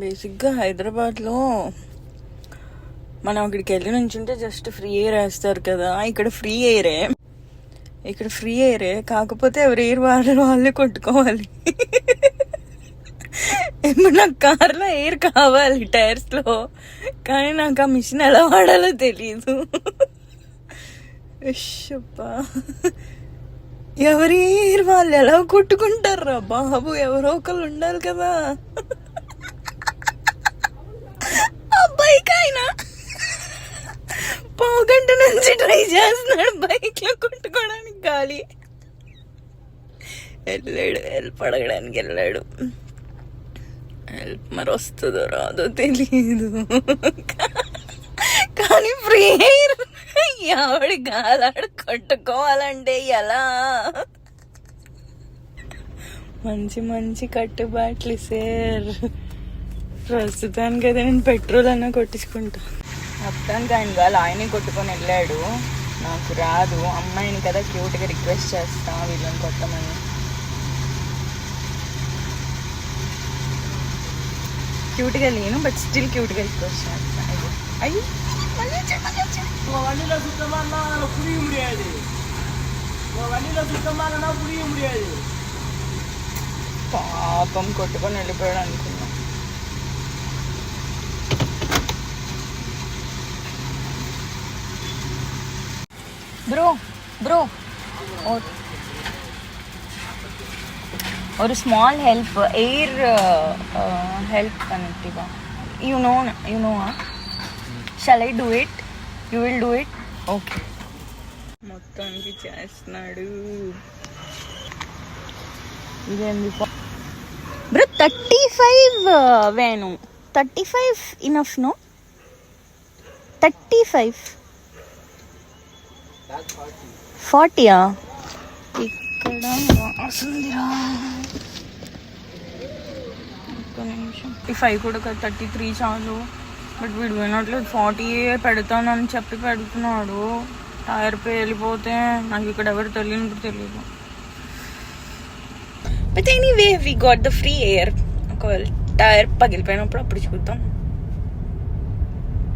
బేసిక్గా హైదరాబాద్లో మనం అక్కడికి వెళ్ళి నుంచుంటే జస్ట్ ఫ్రీ ఎయిర్ వేస్తారు కదా, ఇక్కడ ఫ్రీ ఎయిరే కాకపోతే ఎవరి ఎయిర్ వాళ్ళే కొట్టుకోవాలి. ఇప్పుడు నాకు కార్లో ఎయిర్ కావాలి టైర్స్లో, కానీ నాకు ఆ మిషన్ ఎలా వాడాలో తెలీదు. ఎవరి ఎయిర్ వాళ్ళు ఎలా కొట్టుకుంటారా బాబు, ఎవరో ఒకళ్ళు ఉండాలి కదా. బైక్ అయినా పావుగంట నుంచి ట్రై చేస్తున్నాడు బైక్ లో కొట్టుకోవడానికి, గాలి హెల్ప్ అడగడానికి వెళ్ళాడు. హెల్ప్ మరి వస్తుందో రాదో తెలీదు, కానీ ఫ్రీ ఎయిర్ ఎవడి గాలాడు కొట్టుకోవాలంటే ఎలా? మంచి మంచి కట్టుబాట్లు సార్. ప్రస్తుతానికి అయితే నేను పెట్రోల్ అన్నా కొట్టించుకుంటా. మొత్తానికి ఆయనే కొట్టుకొని వెళ్ళాడు, నాకు రాదు. అమ్మాయిని కదా క్యూట్గా రిక్వెస్ట్ చేస్తా వీళ్ళని కొట్టమని. క్యూట్గా లేను బట్ స్టిల్ క్యూట్గా రిక్వెస్ట్ చేస్తా. అయ్యి పాపం కొట్టుకొని వెళ్ళిపోయాడు అనుకున్నా. ब्रो और small help air help connective you know shall I do it? You will do it? Okay. మొత్తానికి చేస్తున్నాడు. ఇదేంది బ్రో? 35 Venu 35 enough no? 35 40 ఇక్కడ వస్తుందిరా. ఒక్క నిమిషం. 35 కూడా 33 చాలు. బట్ వీడు వినట్లేదు. 40 పెడతానని చెప్పి పెడుతున్నాడు. టైర్ పై వెళ్ళిపోతే నాకు ఇక్కడ ఎవరు తెలియదు. But anyway we got the free air. ఒకవేళ టైర్ పగిలిపోయినప్పుడు అప్పుడు చూద్దాం.